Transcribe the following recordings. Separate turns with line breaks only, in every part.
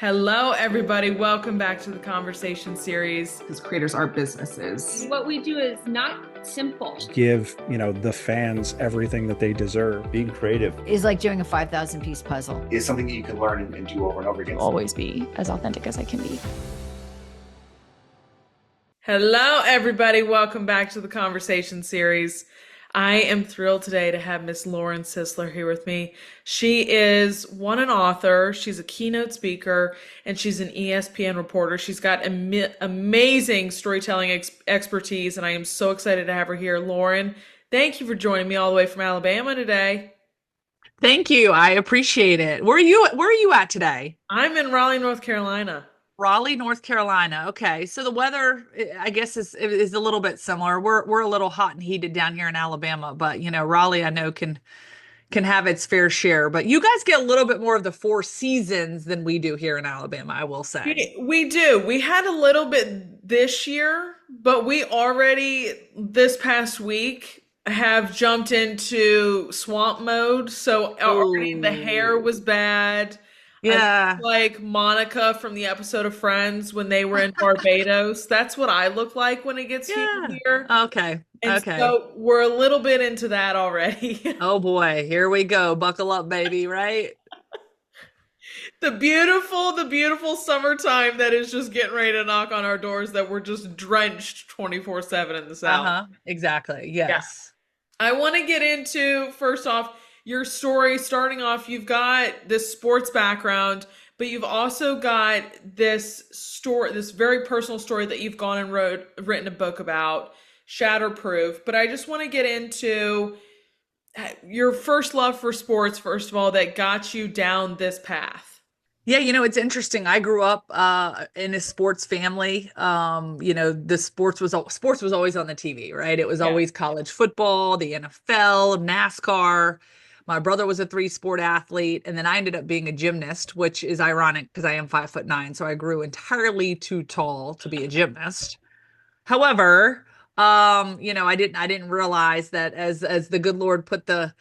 Hello, everybody. Welcome back to the conversation series.
Because creators are businesses.
What we do is not simple.
Give, the fans everything that they deserve.
Being creative
is like doing a 5,000 piece puzzle.
is something that you can learn and do over and over again.
Always be as authentic as I can be.
Hello, everybody. Welcome back to the conversation series. I am thrilled today to have Miss Lauren Sisler here with me. She is an author, she's a keynote speaker, and she's an ESPN reporter. She's got amazing storytelling expertise, and I am so excited to have her here. Lauren, thank you for joining me all the way from Alabama today.
Thank you. I appreciate it. Where are you at today?
I'm in Raleigh, North Carolina.
Raleigh, North Carolina. Okay. So the weather, I guess, is a little bit similar. We're a little hot and heated down here in Alabama, but Raleigh I know can have its fair share. But you guys get a little bit more of the four seasons than we do here in Alabama, I will say.
We do. We had a little bit this year, but we already this past week have jumped into swamp mode. So already the hair was bad.
Yeah.
Like Monica from the episode of Friends when they were in Barbados. That's what I look like when it gets humid here.
Okay.
And
okay.
So we're a little bit into that already.
Oh boy, here we go. Buckle up, baby, right?
The beautiful summertime that is just getting ready to knock on our doors, that we're just drenched 24/7 in the South.
Exactly. Yes.
Yeah. I want to get into, first off, your story. Starting off, you've got this sports background, but you've also got this story, this very personal story that you've gone and written a book about, Shatterproof. But I just want to get into your first love for sports, first of all, that got you down this path.
Yeah, it's interesting. I grew up in a sports family. The sports was always on the TV, right? It was always college football, the NFL, NASCAR. My brother was a 3-sport athlete, and then I ended up being a gymnast, which is ironic because I am 5'9", so I grew entirely too tall to be a gymnast. However, I didn't realize that as the good Lord put the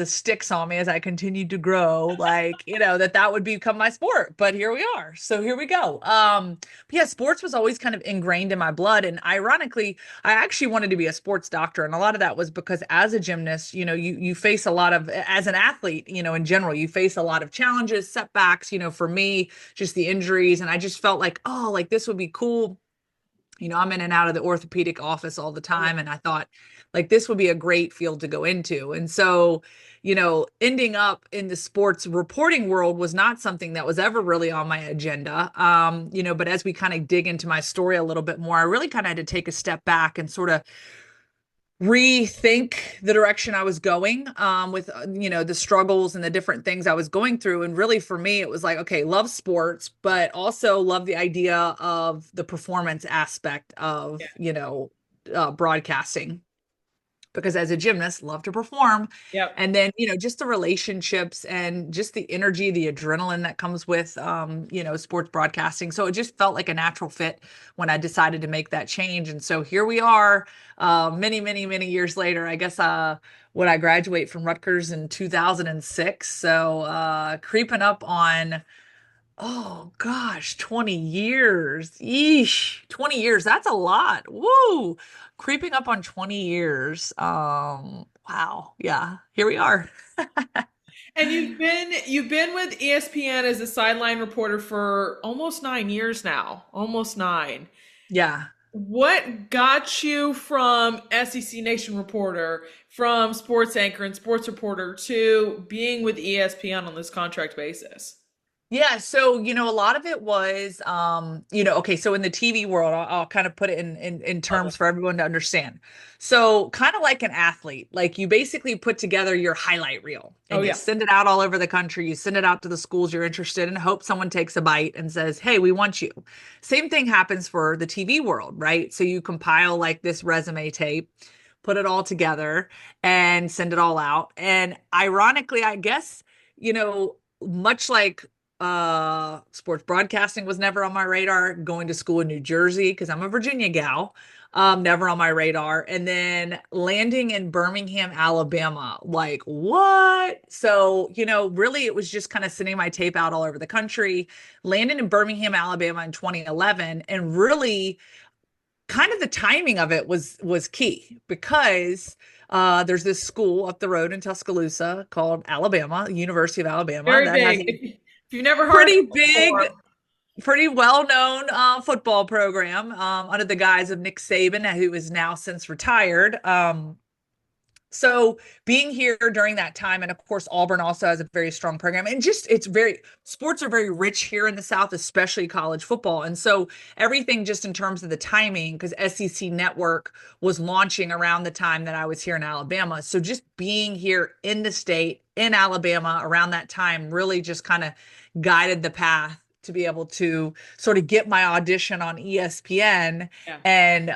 sticks on me as I continued to grow, that would become my sport. But here we are. So here we go. Yeah, sports was always kind of ingrained in my blood. And ironically, I actually wanted to be a sports doctor. And a lot of that was because as a gymnast, you face a lot of, as an athlete, in general, you face a lot of challenges, setbacks, for me, just the injuries. And I just felt like, this would be cool. I'm in and out of the orthopedic office all the time. And I thought, this would be a great field to go into. And so, ending up in the sports reporting world was not something that was ever really on my agenda. But as we kind of dig into my story a little bit more, I really kind of had to take a step back and sort of rethink the direction I was going with, the struggles and the different things I was going through. And really for me, it was like, okay, love sports, but also love the idea of the performance aspect of, broadcasting. Because as a gymnast, love to perform.
Yep.
And then, just the relationships and just the energy, the adrenaline that comes with, sports broadcasting. So it just felt like a natural fit when I decided to make that change. And so here we are, many, many, many years later. I guess when I graduate from Rutgers in 2006. So creeping up on, oh gosh, 20 years. Yeesh, 20 years. That's a lot. Woo. Creeping up on 20 years. Wow. Yeah. Here we are.
And you've been with ESPN as a sideline reporter for almost 9 years now. Almost 9.
Yeah.
What got you from SEC Nation reporter, from sports anchor and sports reporter, to being with ESPN on this contract basis?
Yeah. So, a lot of it was, okay. So in the TV world, I'll kind of put it in terms for everyone to understand. So kind of like an athlete, like you basically put together your highlight reel and you send it out all over the country. You send it out to the schools you're interested in, hope someone takes a bite and says, hey, we want you. Same thing happens for the TV world, right? So you compile like this resume tape, put it all together and send it all out. And ironically, I guess, much like sports broadcasting was never on my radar, going to school in New Jersey because I'm a Virginia gal. Never on my radar. And then landing in Birmingham, Alabama, like what? So, really it was just kind of sending my tape out all over the country, landed in Birmingham, Alabama in 2011, and really kind of the timing of it was key because there's this school up the road in Tuscaloosa called Alabama, University of Alabama,
Very
that has
big.
a
If you've never heard of
pretty
it
big,
before,
pretty well-known football program under the guise of Nick Saban, who is now since retired. So being here during that time, and of course, Auburn also has a very strong program, and just sports are very rich here in the South, especially college football. And so everything just in terms of the timing, because SEC Network was launching around the time that I was here in Alabama. So just being here in the state, in Alabama around that time really just kind of guided the path to be able to sort of get my audition on ESPN
yeah.
and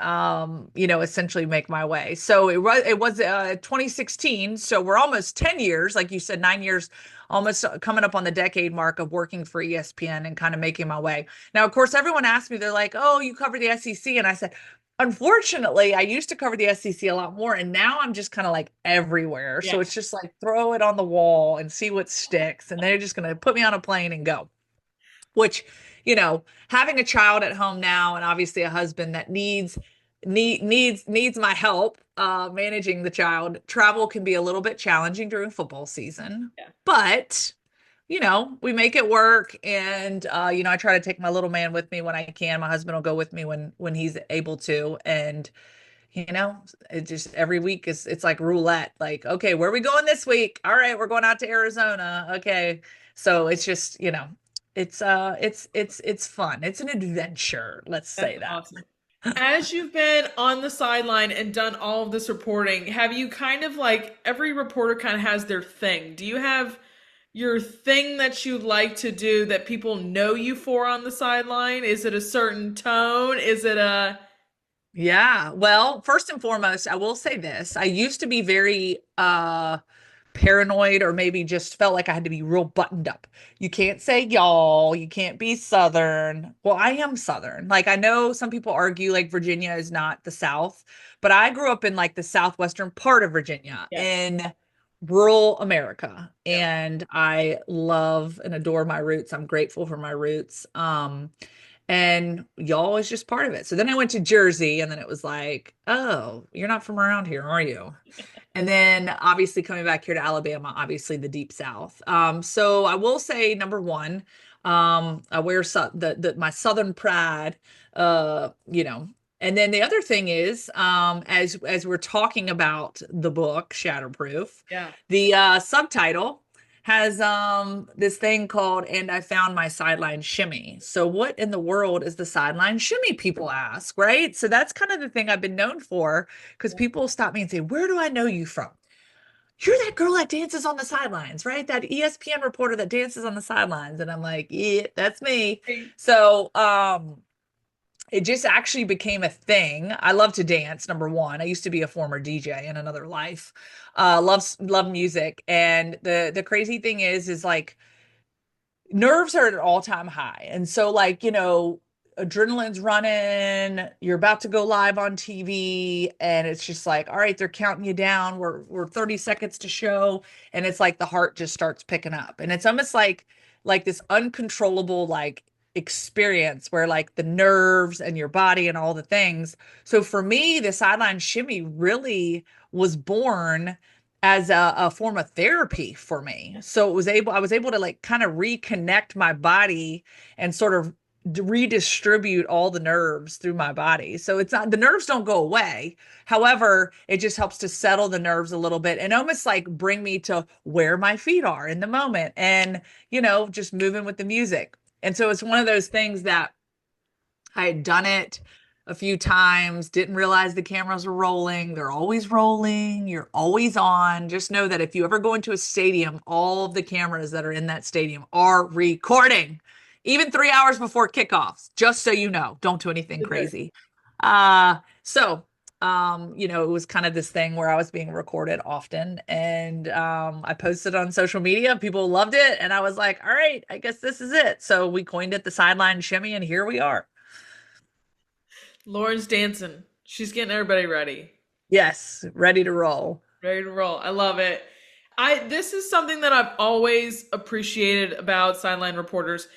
essentially make my way. So it was 2016, so we're almost 10 years, like you said, 9 years, almost coming up on the decade mark of working for ESPN and kind of making my way. Now, of course, everyone asked me, they're like, "Oh, you cover the SEC," and I said, unfortunately, I used to cover the SEC a lot more, and now I'm just kind of like everywhere. So
Yeah.
it's just like throw it on the wall and see what sticks, and they're just going to put me on a plane and go. Which, having a child at home now, and obviously a husband that needs my help managing the child, travel can be a little bit challenging during football season.
Yeah.
But we make it work, and I try to take my little man with me when I can. My husband will go with me when he's able to, and it just every week it's like roulette. Like, okay, where are we going this week? All right, we're going out to Arizona. Okay, so it's just it's fun. It's an adventure. Let's say
That's
that.
awesome. As you've been on the sideline and done all of this reporting, have you kind of like every reporter kind of has their thing? Do you have your thing that you like to do that people know you for on the sideline? Is it a certain tone? Is it a
Yeah. Well, first and foremost, I will say this. I used to be very paranoid, or maybe just felt like I had to be real buttoned up. You can't say y'all, you can't be Southern. Well, I am Southern. Like, I know some people argue like Virginia is not the South, but I grew up in like the southwestern part of Virginia in rural America, and I love and adore my roots. I'm grateful for my roots. And y'all is just part of it. So then I went to Jersey, and then it was like, oh, you're not from around here, are you? And then obviously coming back here to Alabama, obviously the deep South. So I will say number one, I wear my Southern pride, and then the other thing is, as we're talking about the book Shatterproof, the subtitle has this thing called "And I Found My Sideline Shimmy." So what in the world is the sideline shimmy, people ask, right? So that's kind of the thing I've been known for, because people stop me and say, "Where do I know you from?" "You're that girl that dances on the sidelines, right? That ESPN reporter that dances on the sidelines." And I'm like, "Yeah, that's me." So it just actually became a thing. I love to dance, number one. I used to be a former DJ in another life. Love music. And the crazy thing is like nerves are at an all-time high. And so like, adrenaline's running, you're about to go live on TV, and it's just like, all right, they're counting you down. We're 30 seconds to show. And it's like the heart just starts picking up. And it's almost like this uncontrollable like experience where like the nerves and your body and all the things. So for me, the sideline shimmy really was born as a form of therapy for me. So I was able to like kind of reconnect my body and sort of redistribute all the nerves through my body. So it's not, the nerves don't go away. However, it just helps to settle the nerves a little bit and almost like bring me to where my feet are in the moment, and just moving with the music. And so it's one of those things that I had done it a few times, didn't realize the cameras were rolling. They're always rolling. You're always on. Just know that if you ever go into a stadium, all of the cameras that are in that stadium are recording, even 3 hours before kickoffs, just so you know. Don't do anything crazy. It was kind of this thing where I was being recorded often, and I posted on social media. People loved it, and I was like, all right, I guess this is it. So we coined it the sideline shimmy, and here we are.
Lauren's dancing? She's getting everybody ready.
Yes, ready to roll.
Ready to roll. I love it. This is something that I've always appreciated about sideline reporters.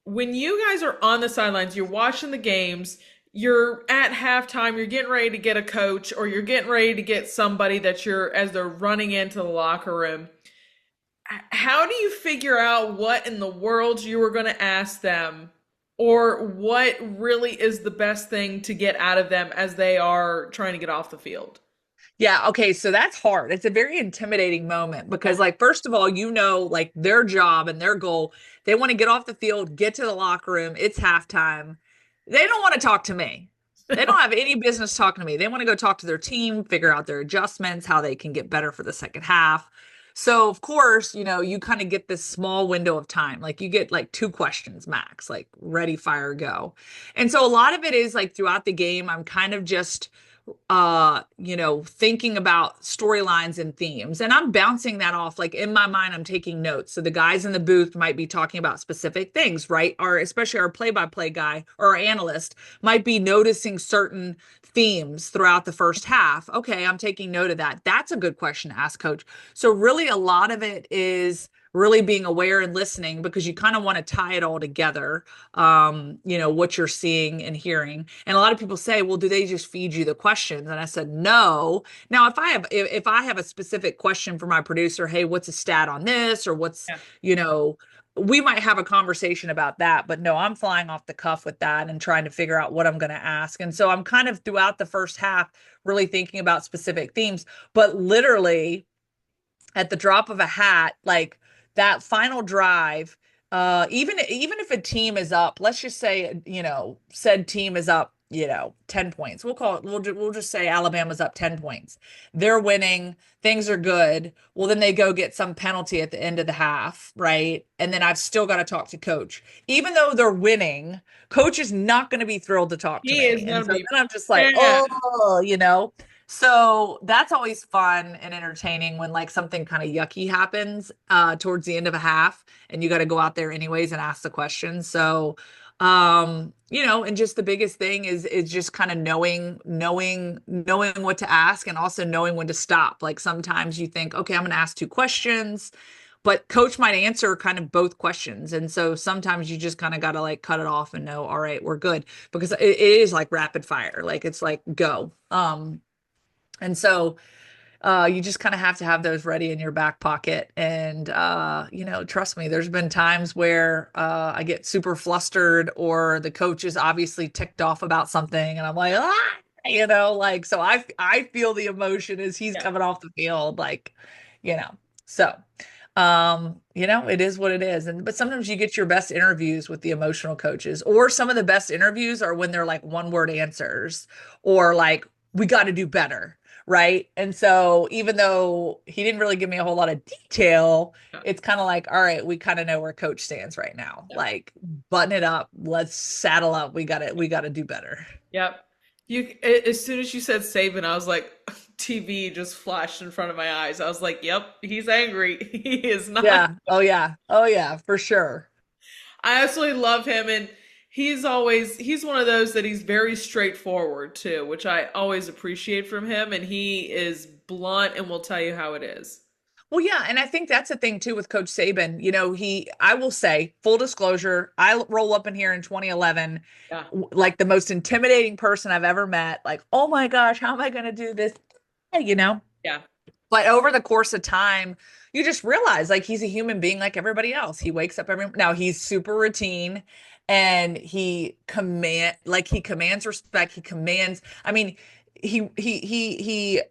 When you guys are on the sidelines, you're watching the games, you're at halftime, you're getting ready to get a coach, or you're getting ready to get somebody that you're as they're running into the locker room. How do you figure out what in the world you were going to ask them, or what really is the best thing to get out of them as they are trying to get off the field?
Yeah, okay, so that's hard. It's a very intimidating moment because, like, first of all, like their job and their goal, they want to get off the field, get to the locker room, it's halftime. They don't want to talk to me. They don't have any business talking to me. They want to go talk to their team, figure out their adjustments, how they can get better for the second half. So, of course, you kind of get this small window of time. Like, you get like 2 questions max, like ready, fire, go. And so a lot of it is like throughout the game, I'm kind of just thinking about storylines and themes, and I'm bouncing that off. Like, in my mind, I'm taking notes. So the guys in the booth might be talking about specific things, right? Or especially our play-by-play guy or our analyst might be noticing certain themes throughout the first half. Okay, I'm taking note of that. That's a good question to ask coach. So really a lot of it is really being aware and listening, because you kind of want to tie it all together, what you're seeing and hearing. And a lot of people say, well, do they just feed you the questions? And I said, no. Now, if I have a specific question for my producer, hey, what's a stat on this, or we might have a conversation about that. But no, I'm flying off the cuff with that and trying to figure out what I'm going to ask. And so I'm kind of throughout the first half really thinking about specific themes, but literally at the drop of a hat, like that final drive, even if a team is up, let's just say, said team is up, 10 points. We'll just say Alabama's up 10 points. They're winning, things are good. Well, then they go get some penalty at the end of the half, right? And then I've still got to talk to coach. Even though they're winning, coach is not going to be thrilled to talk to
He is
me.
gonna
And so
be
then I'm just like,
mad.
oh. So that's always fun and entertaining when like something kind of yucky happens towards the end of a half, and you got to go out there anyways and ask the question. So, and just the biggest thing is just kind of knowing what to ask, and also knowing when to stop. Like, sometimes you think, okay, I'm going to ask 2 questions, but coach might answer kind of both questions. And so sometimes you just kind of got to like cut it off and know, all right, we're good, because it is like rapid fire. Like, it's like, go. And so you just kind of have to have those ready in your back pocket. And, trust me, there's been times where I get super flustered, or the coach is obviously ticked off about something. And I'm like, so I feel the emotion as he's coming off the field, so, it is what it is. But sometimes you get your best interviews with the emotional coaches, or some of the best interviews are when they're like 1-word answers, or like, we got to do better. Right. And so even though he didn't really give me a whole lot of detail, it's kind of like, all right, we kind of know where coach stands right now. Like, button it up. Let's saddle up. We got to do better.
Yep. As soon as you said Saban, I was like, TV just flashed in front of my eyes. I was like, yep, he's angry. He is not.
Yeah. Oh, yeah. Oh, yeah, for sure.
I absolutely love him. And he's one of those that he's very straightforward too, which I always appreciate from him. And he is blunt and will tell you how it is.
Well, yeah. And I think that's the thing too with Coach Saban. I will say, full disclosure, I roll up in here in 2011, like the most intimidating person I've ever met. Like, oh my gosh, how am I going to do this?
Yeah.
But over the course of time, you just realize like he's a human being like everybody else. He wakes up now he's super routine, and he commands respect. He commands, I mean, he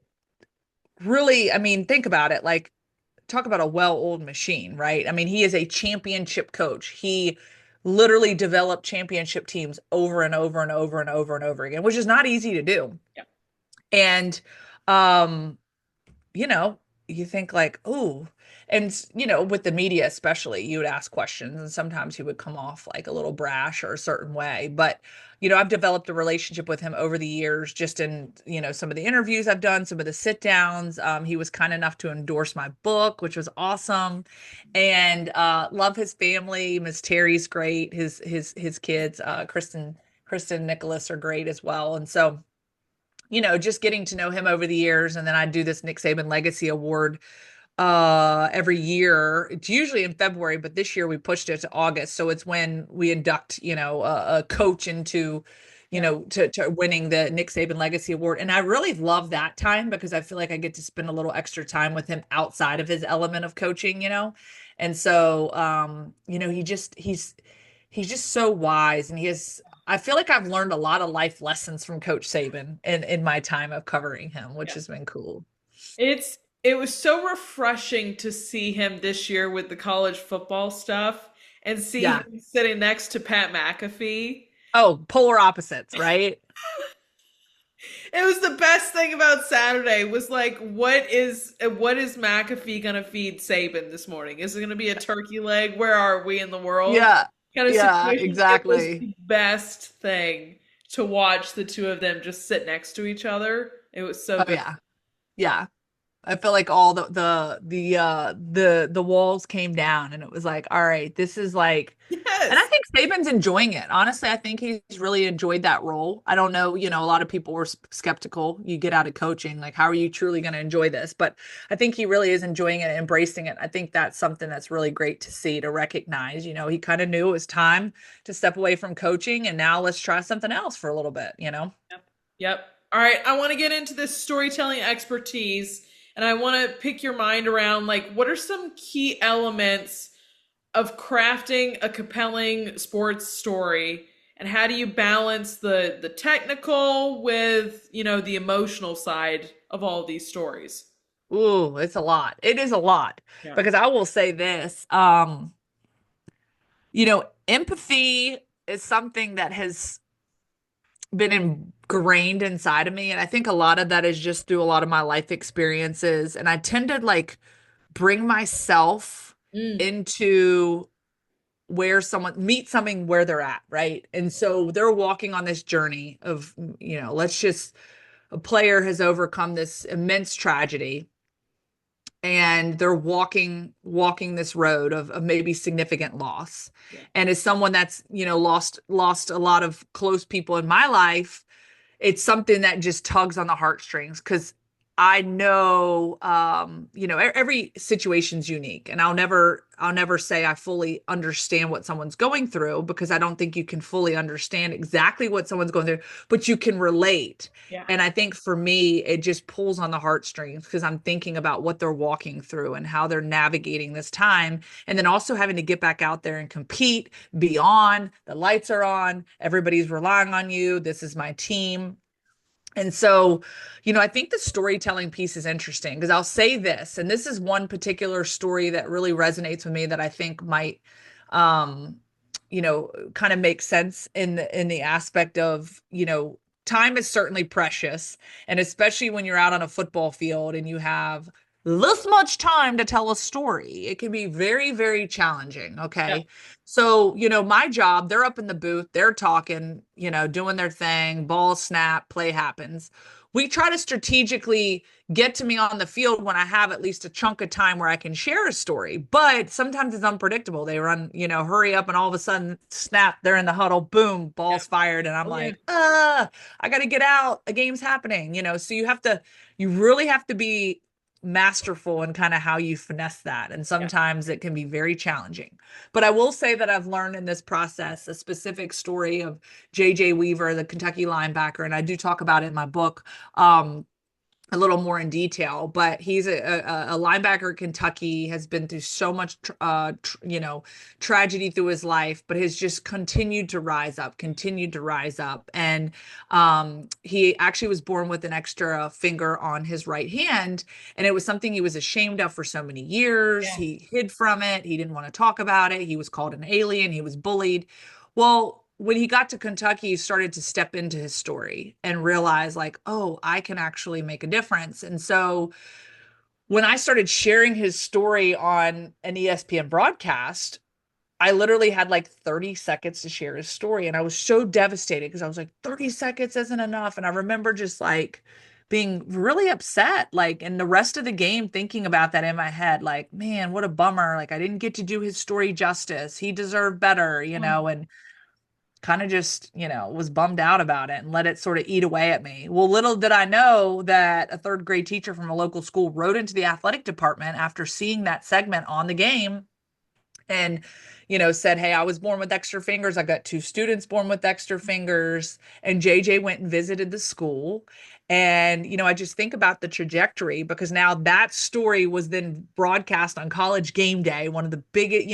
really, I mean, think about it. Like, talk about a well-oiled machine, right? I mean, he is a championship coach. He literally developed championship teams over and over and over and over and over again, which is not easy to do.
Yeah.
And, you think like, oh, and, with the media, especially, you would ask questions, and sometimes he would come off like a little brash or a certain way. But, I've developed a relationship with him over the years, just in, some of the interviews I've done, some of the sit downs. He was kind enough to endorse my book, which was awesome. And love his family. Miss Terry's great. His kids, Kristen, Nicholas are great as well. And so, just getting to know him over the years. And then I do this Nick Saban Legacy Award every year. It's usually in February, but this year we pushed it to August. So it's when we induct, a coach into,
Yeah.
to winning the Nick Saban Legacy Award. And I really love that time because I feel like I get to spend a little extra time with him outside of his element of coaching. And so he's just so wise, and I feel like I've learned a lot of life lessons from Coach Saban in my time of covering him, which
Yeah.
has been cool.
It was so refreshing to see him this year with the college football stuff and see
Yeah.
him sitting next to Pat McAfee.
Oh, polar opposites, right?
It was the best thing about Saturday was like, what is McAfee gonna feed Saban this morning? Is it gonna be a turkey leg? Where are we in the world?
Yeah.
Kind of
Yeah,
situation. It was
exactly.
the best thing to watch the two of them just sit next to each other. It was so
Oh
good.
yeah. Yeah. I feel like all the walls came down, and it was like, all right, this is like, and I
Yes.
think Saban's enjoying it. Honestly, I think he's really enjoyed that role. I don't know, a lot of people were skeptical. You get out of coaching, like, how are you truly going to enjoy this? But I think he really is enjoying it, embracing it. I think that's something that's really great to see, to recognize. He kind of knew it was time to step away from coaching, and now let's try something else for a little bit.
Yep. Yep. All right. I want to get into this storytelling expertise and I want to pick your mind around like what are some key elements of crafting a compelling sports story and how do you balance the technical with, the emotional side of all these stories?
Ooh, it's a lot. It is a lot
Yeah.
because I will say this, empathy is something that has been ingrained inside of me. And I think a lot of that is just through a lot of my life experiences. And I tend to like bring myself
Mm.
into where someone meet something where they're at, right? And so they're walking on this journey of, let's just a player has overcome this immense tragedy and they're walking this road of maybe significant loss.
Yeah.
And as someone that's lost a lot of close people in my life, it's something that just tugs on the heartstrings because I know, every situation's unique, and I'll never say I fully understand what someone's going through because I don't think you can fully understand exactly what someone's going through, but you can relate.
Yeah.
And I think for me, it just pulls on the heartstrings because I'm thinking about what they're walking through and how they're navigating this time. And then also having to get back out there and compete, be on, the lights are on, everybody's relying on you. This is my team. And so, I think the storytelling piece is interesting because I'll say this, and this is one particular story that really resonates with me that I think might, kind of make sense in the aspect of, time is certainly precious. And especially when you're out on a football field and you have this much time to tell a story, it can be very, very challenging. Okay.
Yeah.
So, my job, they're up in the booth, they're talking, doing their thing, ball snap, play happens. We try to strategically get to me on the field when I have at least a chunk of time where I can share a story. But sometimes it's unpredictable. They run, hurry up, and all of a sudden, snap, they're in the huddle, boom, ball's fired. And I'm like, I got to get out. A game's happening, so you really have to be masterful in kind of how you finesse that. And sometimes it can be very challenging. But I will say that I've learned in this process a specific story of JJ Weaver, the Kentucky linebacker, and I do talk about it in my book. A little more in detail, but he's a linebacker at Kentucky, has been through so much, tragedy through his life, but has just continued to rise up. And he actually was born with an extra finger on his right hand. And it was something he was ashamed of for so many years.
Yeah.
He hid from it. He didn't want to talk about it. He was called an alien. He was bullied. Well, when he got to Kentucky, he started to step into his story and realize like, oh, I can actually make a difference. And so when I started sharing his story on an ESPN broadcast, I literally had like 30 seconds to share his story. And I was so devastated because I was like, 30 seconds isn't enough. And I remember just like being really upset, like, and the rest of the game thinking about that in my head, like, man, what a bummer. Like, I didn't get to do his story justice. He deserved better, and kind of just, was bummed out about it and let it sort of eat away at me. Well, little did I know that a third grade teacher from a local school wrote into the athletic department after seeing that segment on the game and said, hey, I was born with extra fingers. I got two students born with extra fingers. And JJ went and visited the school. And I just think about the trajectory, because now that story was then broadcast on College Game Day, one of the biggest,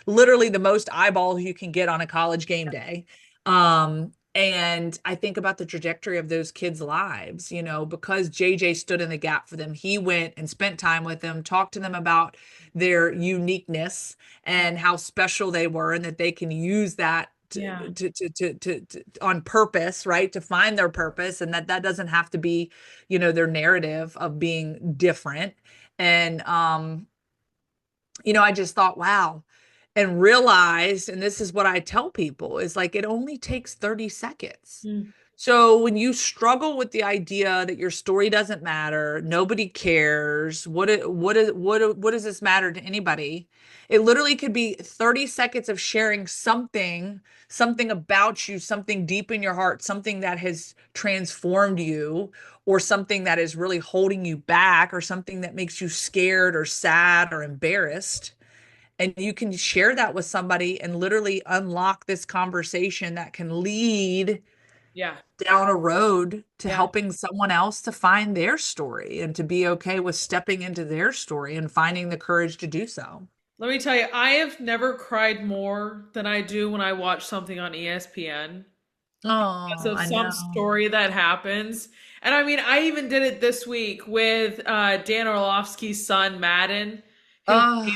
literally the most eyeballs you can get on a college game day. And I think about the trajectory of those kids' lives, because JJ stood in the gap for them. He went and spent time with them, talked to them about their uniqueness and how special they were, and that they can use that to on purpose, right? To find their purpose, and that doesn't have to be, their narrative of being different. And, I just thought, wow, and realized, and this is what I tell people, is like, it only takes 30 seconds. So when you struggle with the idea that your story doesn't matter, nobody cares, what does this matter to anybody? It literally could be 30 seconds of sharing something about you, something deep in your heart, something that has transformed you, or something that is really holding you back, or something that makes you scared or sad or embarrassed. And you can share that with somebody and literally unlock this conversation that can lead down a road to helping someone else to find their story and to be okay with stepping into their story and finding the courage to do so.
Let me tell you, I have never cried more than I do when I watch something on ESPN because
Oh,
of
I
some
know.
story that happens. And I mean, I even did it this week with Dan Orlovsky's son, Madden.
Oh,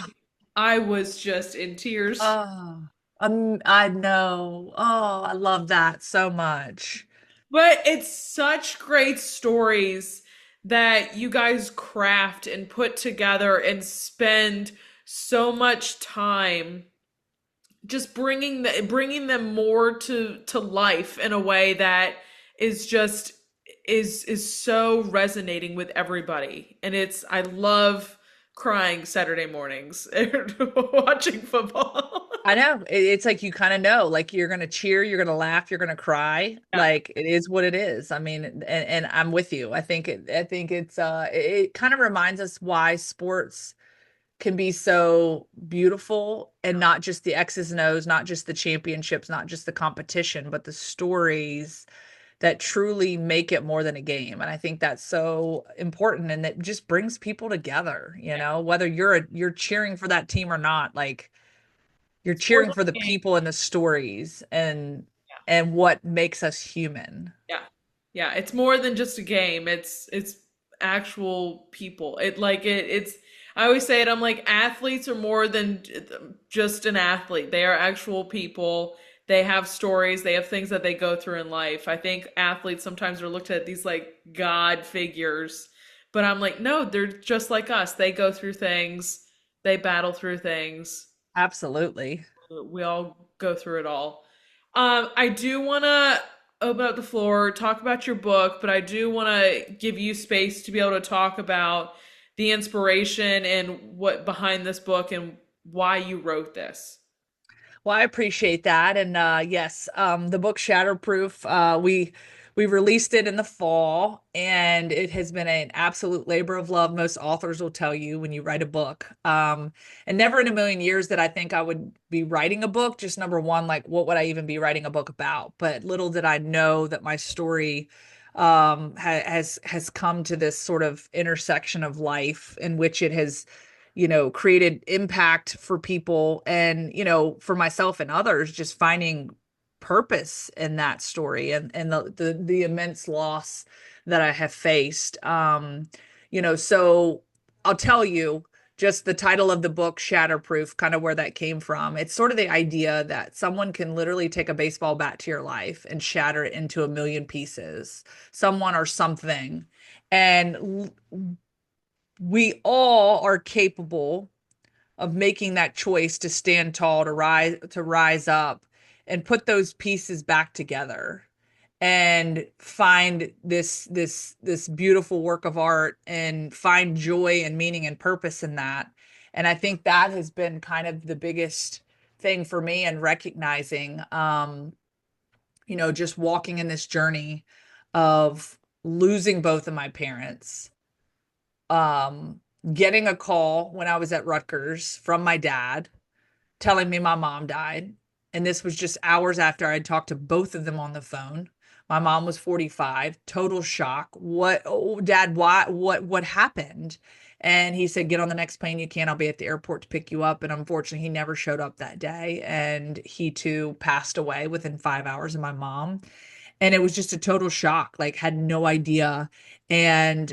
I was just in tears.
oh, I know. Oh, I love that so much.
But it's such great stories that you guys craft and put together and spend so much time just bringing them more to life in a way that is just is so resonating with everybody. And I love crying Saturday mornings watching football.
I know. It's like, you kind of know, like, you're going to cheer, you're going to laugh, you're going to cry.
Yeah.
Like, it is what it is. I mean, and I'm with you. I think it kind of reminds us why sports can be so beautiful, and not just the X's and O's, not just the championships, not just the competition, but the stories that truly make it more than a game. And I think that's so important, and that just brings people together, whether you're cheering for that team or not. Like, you're
Sports
cheering for the
like a game.
people and the stories and what makes us human.
Yeah. Yeah, it's more than just a game. It's actual people. It's I always say it, I'm like, athletes are more than just an athlete. They are actual people. They have stories, they have things that they go through in life. I think athletes sometimes are looked at these like god figures, but I'm like, no, they're just like us. They go through things, they battle through things.
Absolutely.
We all go through it all. I do want to open up the floor, talk about your book, but I do want to give you space to be able to talk about the inspiration and what behind this book and why you wrote this.
Well, I appreciate that. And yes, the book Shatterproof, we released it in the fall, and it has been an absolute labor of love. Most authors will tell you when you write a book. And never in a million years that I think I would be writing a book. Just number one, like, what would I even be writing a book about? But little did I know that my story has come to this sort of intersection of life in which it has created impact for people, and, for myself and others, just finding purpose in that story, and the immense loss that I have faced. So I'll tell you just the title of the book, Shatterproof, kind of where that came from. It's sort of the idea that someone can literally take a baseball bat to your life and shatter it into a million pieces, someone or something. And we all are capable of making that choice to stand tall, to rise up and put those pieces back together and find this beautiful work of art and find joy and meaning and purpose in that. And I think that has been kind of the biggest thing for me, and recognizing just walking in this journey of losing both of my parents, getting a call when I was at Rutgers from my dad telling me my mom died. And this was just hours after I'd talked to both of them on the phone. My mom was 45, total shock. What, oh, Dad, why, what happened? And he said, get on the next plane you can. I'll be at the airport to pick you up. And unfortunately, he never showed up that day. And he too passed away within 5 hours of my mom. And it was just a total shock, like had no idea. And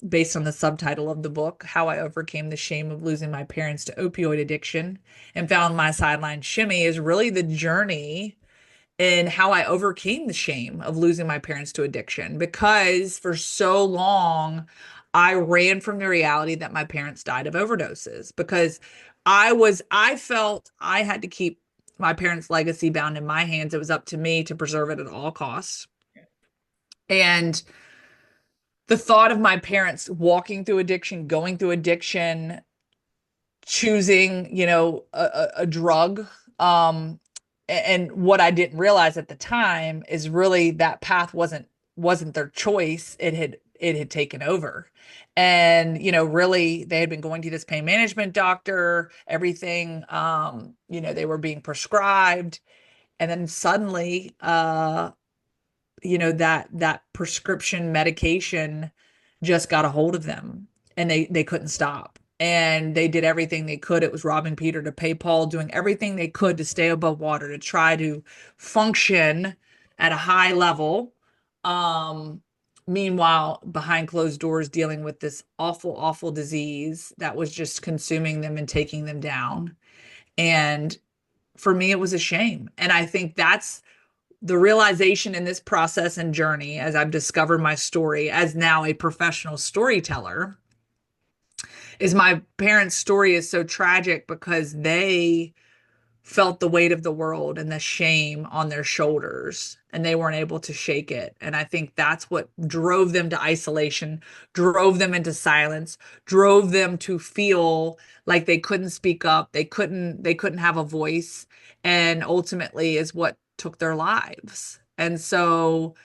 based on the subtitle of the book, How I Overcame the Shame of Losing My Parents to Opioid Addiction and Found My Sideline Shimmy, is really the journey in how I overcame the shame of losing my parents to addiction. Because for so long, I ran from the reality that my parents died of overdoses, because I felt I had to keep my parents' legacy bound in my hands. It was up to me to preserve it at all costs. And the thought of my parents walking through addiction, going through addiction, choosing, a drug, and what I didn't realize at the time is really that path wasn't their choice. It had taken over. And, really they had been going to this pain management doctor, everything, they were being prescribed. And then suddenly, that prescription medication just got a hold of them, and they couldn't stop. And they did everything they could. It was robbing Peter to pay Paul, doing everything they could to stay above water, to try to function at a high level. Meanwhile, behind closed doors, dealing with this awful, awful disease that was just consuming them and taking them down. And for me, it was a shame. And I think that's the realization in this process and journey, as I've discovered my story as now a professional storyteller, is my parents' story is so tragic because they felt the weight of the world and the shame on their shoulders, and they weren't able to shake it. And I think that's what drove them to isolation, drove them into silence, drove them to feel like they couldn't speak up, they couldn't have a voice, and ultimately is what took their lives. And so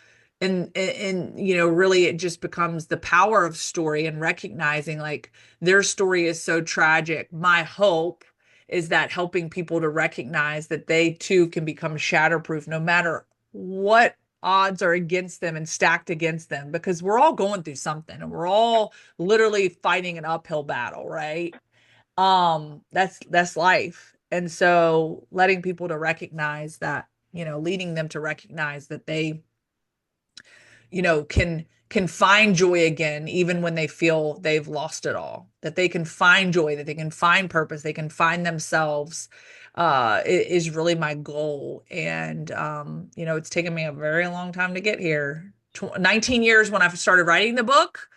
really it just becomes the power of story and recognizing like their story is so tragic. My hope is that helping people to recognize that they too can become shatterproof no matter what odds are against them and stacked against them, because we're all going through something and we're all literally fighting an uphill battle, right? That's life. And so letting people to recognize that, leading them to recognize that they, can find joy again, even when they feel they've lost it all, that they can find joy, that they can find purpose, they can find themselves, is really my goal. And, it's taken me a very long time to get here. 19 years when I started writing the book,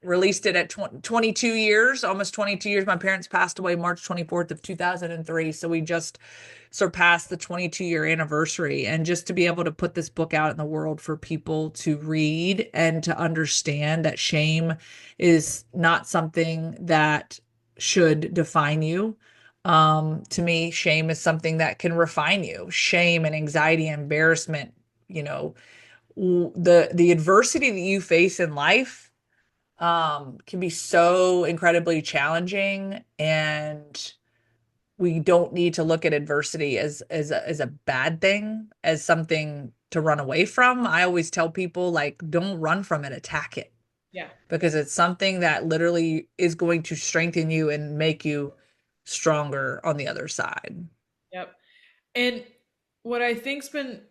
released it at 22 years, almost 22 years. My parents passed away March 24th of 2003. So we just surpassed the 22-year anniversary. And just to be able to put this book out in the world for people to read and to understand that shame is not something that should define you. To me, shame is something that can refine you. Shame and anxiety, embarrassment, the adversity that you face in life can be so incredibly challenging, and we don't need to look at adversity as a bad thing, as something to run away from. I always tell people, like, don't run from it, attack it.
Yeah.
Because it's something that literally is going to strengthen you and make you stronger on the other side.
Yep. And what I think's been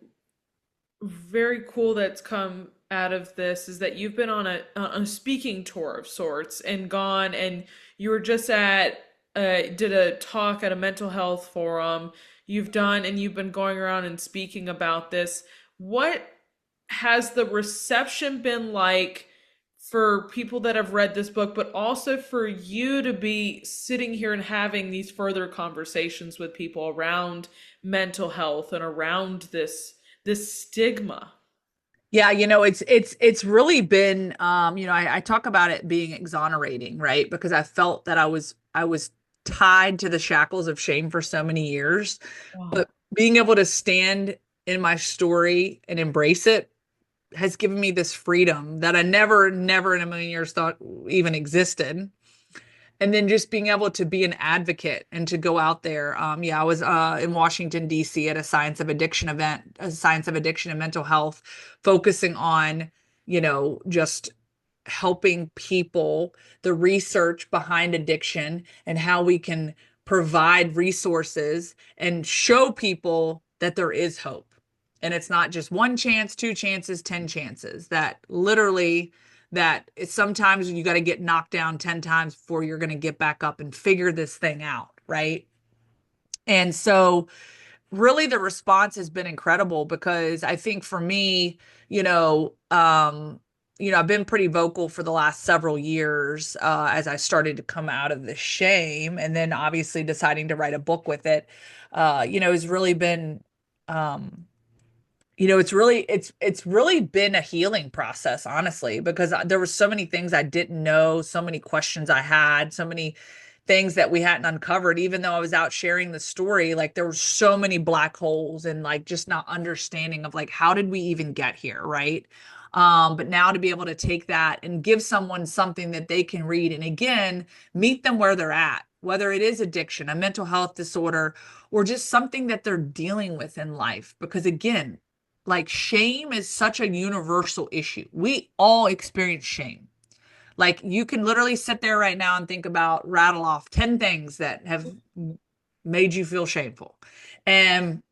very cool that's come out of this is that you've been on a speaking tour of sorts and gone, and you were just did a talk at a mental health forum. You've been going around and speaking about this. What has the reception been like for people that have read this book, but also for you to be sitting here and having these further conversations with people around mental health and around this stigma?
Yeah, it's really been, I talk about it being exonerating, right? Because I felt that I was tied to the shackles of shame for so many years.
Wow.
But being able to stand in my story and embrace it has given me this freedom that I never in a million years thought even existed. And then just being able to be an advocate and to go out there. I was in Washington, D.C. at a science of addiction event, a science of addiction and mental health, focusing on, just helping people, the research behind addiction and how we can provide resources and show people that there is hope. And it's not just one chance, two chances, 10 chances, that literally that it's sometimes you got to get knocked down 10 times before you're going to get back up and figure this thing out. Right. And so really the response has been incredible because I think for me, I've been pretty vocal for the last several years as I started to come out of the shame, and then obviously deciding to write a book with it, has really been, it's really been a healing process, honestly, because there were so many things I didn't know, so many questions I had, so many things that we hadn't uncovered. Even though I was out sharing the story, like there were so many black holes and like just not understanding of like, how did we even get here, right? But now to be able to take that and give someone something that they can read and again, meet them where they're at, whether it is addiction, a mental health disorder, or just something that they're dealing with in life. Because again, like shame is such a universal issue. We all experience shame. Like you can literally sit there right now and think about, rattle off 10 things that have made you feel shameful. And,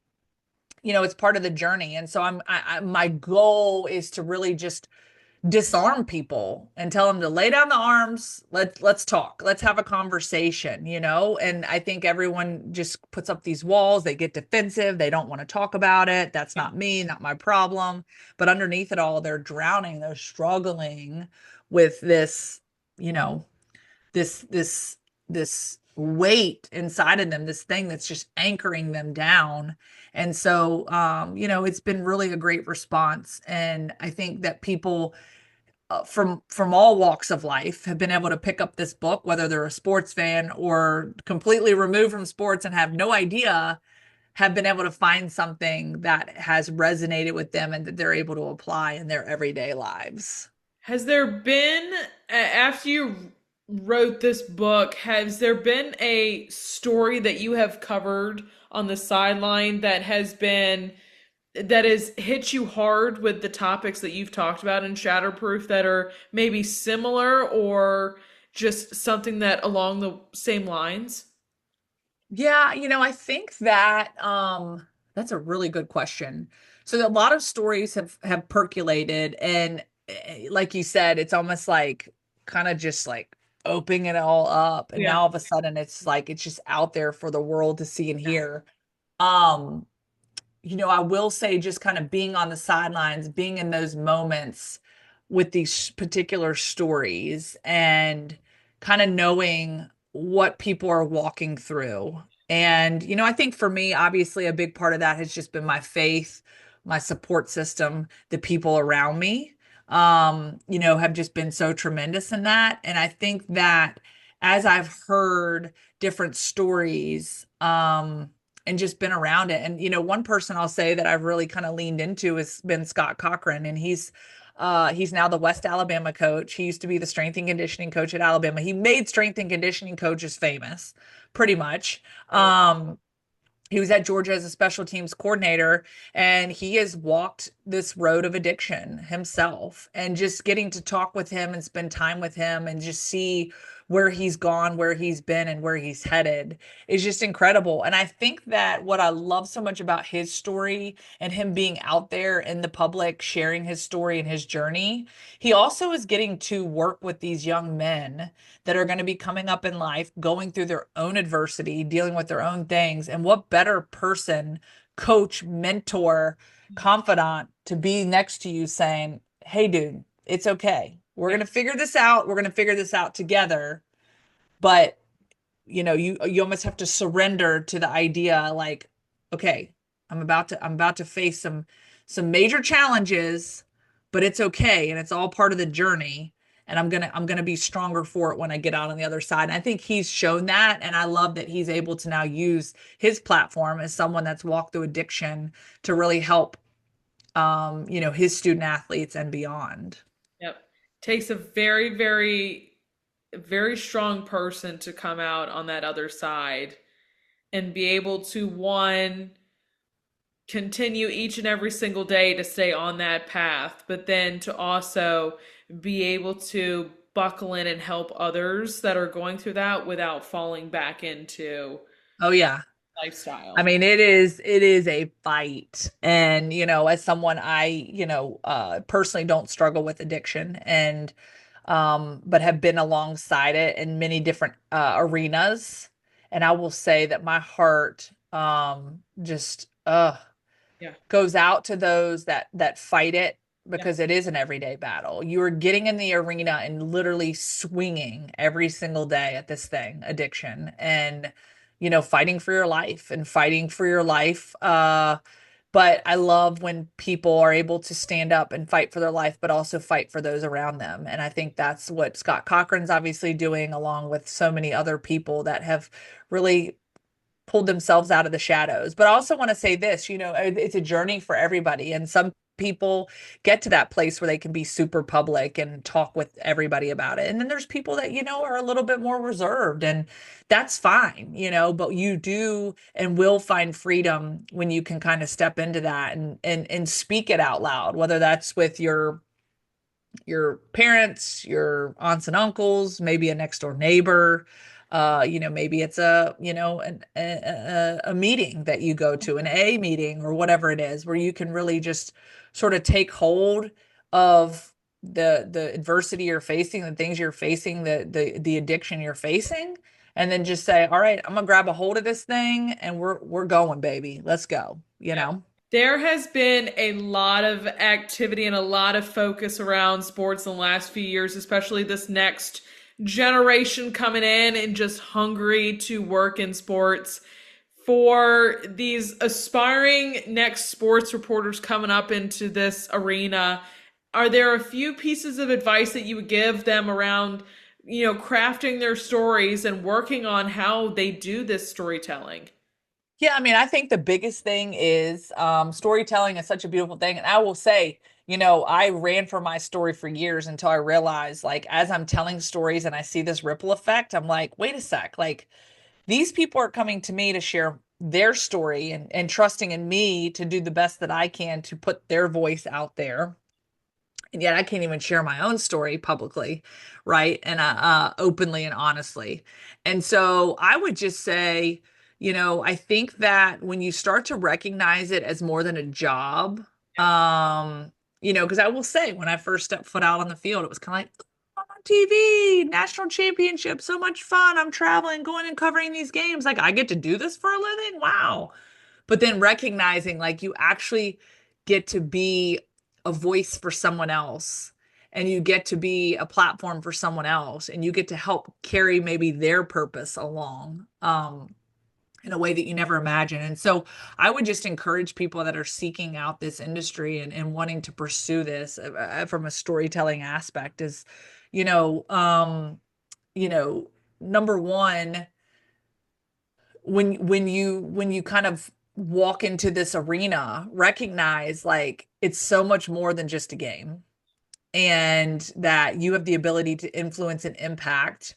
it's part of the journey. And so my goal is to really just disarm people and tell them to lay down the arms. Let's talk. Let's have a conversation, And I think everyone just puts up these walls. They get defensive. They don't want to talk about it. That's not me, not my problem. But underneath it all, they're drowning. They're struggling with this, this weight inside of them, this thing that's just anchoring them down. And so, it's been really a great response. And I think that people from all walks of life have been able to pick up this book, whether they're a sports fan or completely removed from sports and have no idea, have been able to find something that has resonated with them and that they're able to apply in their everyday lives.
Has there been, after you wrote this book, has there been a story that you have covered on the sideline that has hit you hard with the topics that you've talked about in Shatterproof that are maybe similar or just something that along the same lines?
Yeah, I think that that's a really good question. So a lot of stories have percolated, and like you said, it's almost like kind of just like opening it all up, and now all of a sudden it's like it's just out there for the world to see and hear. I will say just kind of being on the sidelines, being in those moments with these particular stories and kind of knowing what people are walking through. And, I think for me, obviously, a big part of that has just been my faith, my support system, the people around me, have just been so tremendous in that. And I think that as I've heard different stories, and just been around it. And, one person I'll say that I've really kind of leaned into has been Scott Cochran, and he's now the West Alabama coach. He used to be the strength and conditioning coach at Alabama. He made strength and conditioning coaches famous, pretty much. He was at Georgia as a special teams coordinator, and he has walked this road of addiction himself. And just getting to talk with him and spend time with him and just see where he's gone, where he's been, and where he's headed is just incredible. And I think that what I love so much about his story and him being out there in the public, sharing his story and his journey, he also is getting to work with these young men that are going to be coming up in life, going through their own adversity, dealing with their own things. And what better person, coach, mentor, confidant to be next to you saying, hey, dude, it's okay. We're going to figure this out. We're going to figure this out together. But, you almost have to surrender to the idea like, okay, I'm about to face some major challenges, but it's okay. And it's all part of the journey. and I'm gonna be stronger for it when I get out on the other side. And I think he's shown that, and I love that he's able to now use his platform as someone that's walked through addiction to really help his student athletes and beyond.
Yep. Takes a very, very, very strong person to come out on that other side and be able to, one, continue each and every single day to stay on that path, but then to also be able to buckle in and help others that are going through that without falling back into
Oh yeah. I
lifestyle.
mean, it is a fight. And, as someone personally don't struggle with addiction and but have been alongside it in many different arenas. And I will say that my heart just
Yeah.
goes out to those that fight it,
Yeah.
because it is an everyday battle. You are getting in the arena and literally swinging every single day at this thing, addiction, and fighting for your life and fighting for your life. But I love when people are able to stand up and fight for their life, but also fight for those around them. And I think that's what Scott Cochran's obviously doing, along with so many other people that have really pulled themselves out of the shadows. But I also want to say this, it's a journey for everybody. And some people get to that place where they can be super public and talk with everybody about it. And then there's people that, are a little bit more reserved, and that's fine, but you do and will find freedom when you can kind of step into that and speak it out loud, whether that's with your parents, your aunts and uncles, maybe a next door neighbor. Maybe it's a meeting that you go to, an A meeting or whatever it is, where you can really just sort of take hold of the adversity you're facing, the things you're facing, the addiction you're facing, and then just say, all right, I'm gonna grab a hold of this thing and we're going, baby. Let's go,
There has been a lot of activity and a lot of focus around sports in the last few years, especially this next generation coming in and just hungry to work in sports. For these aspiring next sports reporters coming up into this arena, are there a few pieces of advice that you would give them around, crafting their stories and working on how they do this storytelling?
Yeah, I mean, I think the biggest thing is storytelling is such a beautiful thing. And I will say, I ran for my story for years until I realized, like, as I'm telling stories and I see this ripple effect, I'm like, wait a sec, like, these people are coming to me to share their story and trusting in me to do the best that I can to put their voice out there. And yet I can't even share my own story publicly, right? And openly and honestly. And so I would just say, I think that when you start to recognize it as more than a job, because I will say, when I first stepped foot out on the field, it was kind of like, "Oh, I'm on TV, national championship, so much fun. I'm traveling, going and covering these games. Like, I get to do this for a living. Wow." But then recognizing, like, you actually get to be a voice for someone else, and you get to be a platform for someone else, and you get to help carry maybe their purpose along in a way that you never imagined. And so I would just encourage people that are seeking out this industry and wanting to pursue this from a storytelling aspect is, you know, um, number one, when you kind of walk into this arena, recognize, like, it's so much more than just a game, and that you have the ability to influence and impact.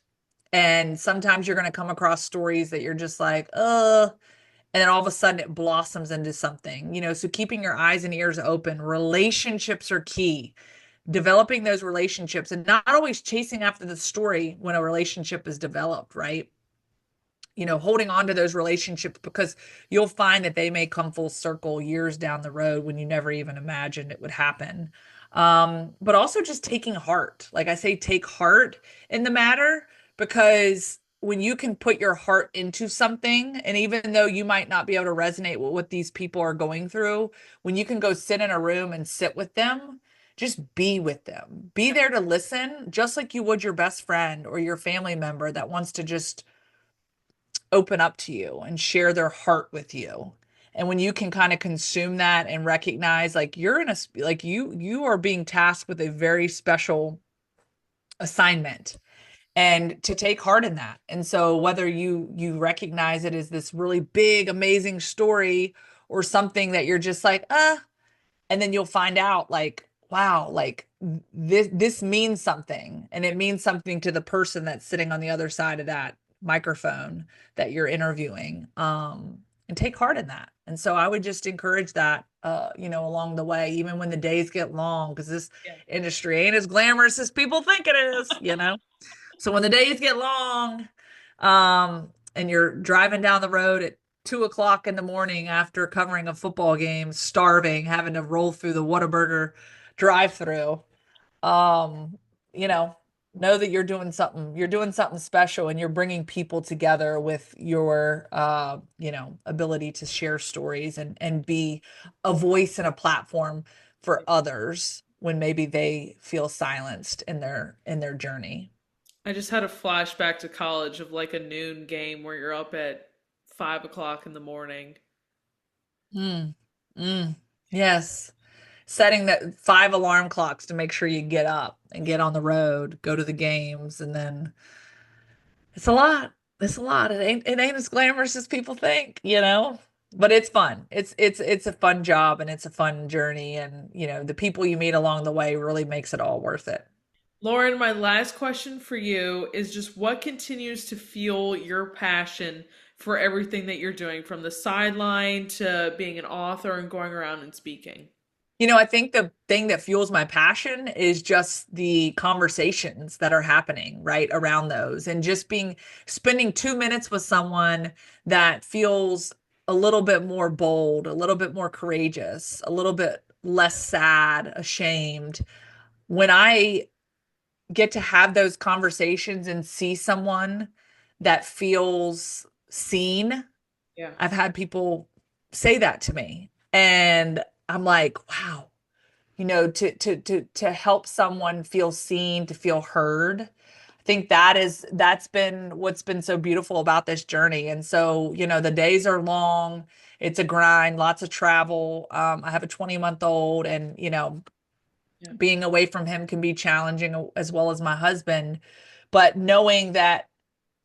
And sometimes you're going to come across stories that you're just like, and then all of a sudden it blossoms into something, so keeping your eyes and ears open. Relationships are key. Developing those relationships and not always chasing after the story when a relationship is developed, right? Holding on to those relationships, because you'll find that they may come full circle years down the road when you never even imagined it would happen. But also just taking heart. Like I say, take heart in the matter, because when you can put your heart into something, and even though you might not be able to resonate with what these people are going through, when you can go sit in a room and sit with them, just be with them. Be there to listen, just like you would your best friend or your family member that wants to just open up to you and share their heart with you. And when you can kind of consume that and recognize, like, you're in a, like, you are being tasked with a very special assignment and to take heart in that. And so whether you recognize it as this really big, amazing story or something that you're just like, and then you'll find out like, wow, like this means something, and it means something to the person that's sitting on the other side of that microphone that you're interviewing, and take heart in that. And so I would just encourage that, along the way, even when the days get long, because this industry ain't as glamorous as people think it is. So when the days get long, and you're driving down the road at 2 o'clock in the morning after covering a football game, starving, having to roll through the Whataburger drive-through, um, you know, know that you're doing something special, and you're bringing people together with your, ability to share stories and be a voice and a platform for others when maybe they feel silenced in their journey.
I just had a flashback to college of like a noon game where you're up at 5 o'clock in the morning.
Mm, mm, yes. Setting that 5 alarm clocks to make sure you get up and get on the road, go to the games, and then it's a lot. It's a lot. It ain't as glamorous as people think. But it's fun. It's a fun job, and it's a fun journey, and the people you meet along the way really makes it all worth it.
Lauren, my last question for you is just what continues to fuel your passion for everything that you're doing, from the sideline to being an author and going around and speaking?
I think the thing that fuels my passion is just the conversations that are happening right around those, and just spending 2 minutes with someone that feels a little bit more bold, a little bit more courageous, a little bit less sad, ashamed. When I get to have those conversations and see someone that feels seen,
Yeah.
I've had people say that to me, and I'm like, wow, to help someone feel seen, to feel heard. I think that's been what's been so beautiful about this journey. And so, the days are long. It's a grind, lots of travel. I have a 20-month-old, and
Yeah.
being away from him can be challenging, as well as my husband. But knowing that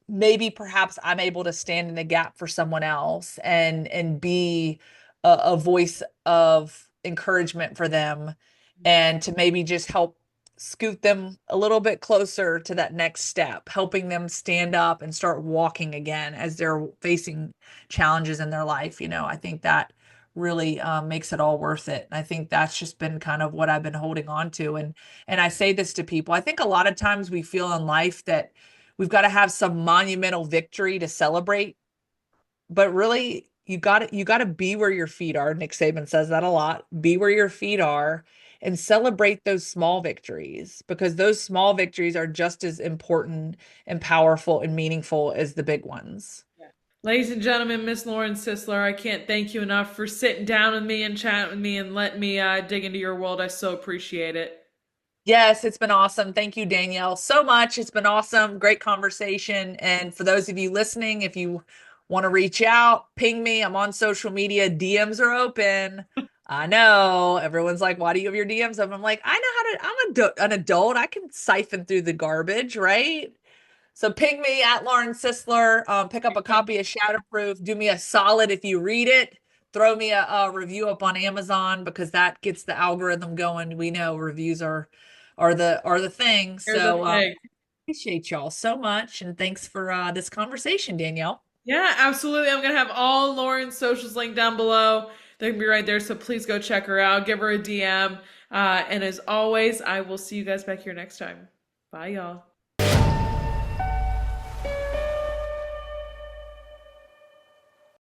maybe perhaps I'm able to stand in the gap for someone else and be a voice of encouragement for them, and to maybe just help scoot them a little bit closer to that next step, helping them stand up and start walking again as they're facing challenges in their life. I think that really makes it all worth it. And I think that's just been kind of what I've been holding on to. And I say this to people. I think a lot of times we feel in life that we've got to have some monumental victory to celebrate, but really you got to be where your feet are. Nick Saban says that a lot. Be where your feet are and celebrate those small victories, because those small victories are just as important and powerful and meaningful as the big ones.
Ladies and gentlemen, Miss Lauren Sisler, I can't thank you enough for sitting down with me and chatting with me and letting me dig into your world. I so appreciate it.
Yes, it's been awesome. Thank you, Danielle, so much. It's been awesome. Great conversation. And for those of you listening, if you want to reach out, ping me. I'm on social media. DMs are open. I know everyone's like, why do you have your DMs up? I'm like, I know how to, an adult. I can siphon through the garbage, right? So ping me at Lauren Sisler, pick up a copy of Shatterproof. Do me a solid if you read it. Throw me a review up on Amazon, because that gets the algorithm going. We know reviews are the thing.
Here's
So
the thing.
appreciate y'all so much, and thanks for this conversation, Danielle.
Yeah, absolutely. I'm going to have all Lauren's socials linked down below. They're going to be right there. So please go check her out. Give her a DM. And as always, I will see you guys back here next time. Bye, y'all.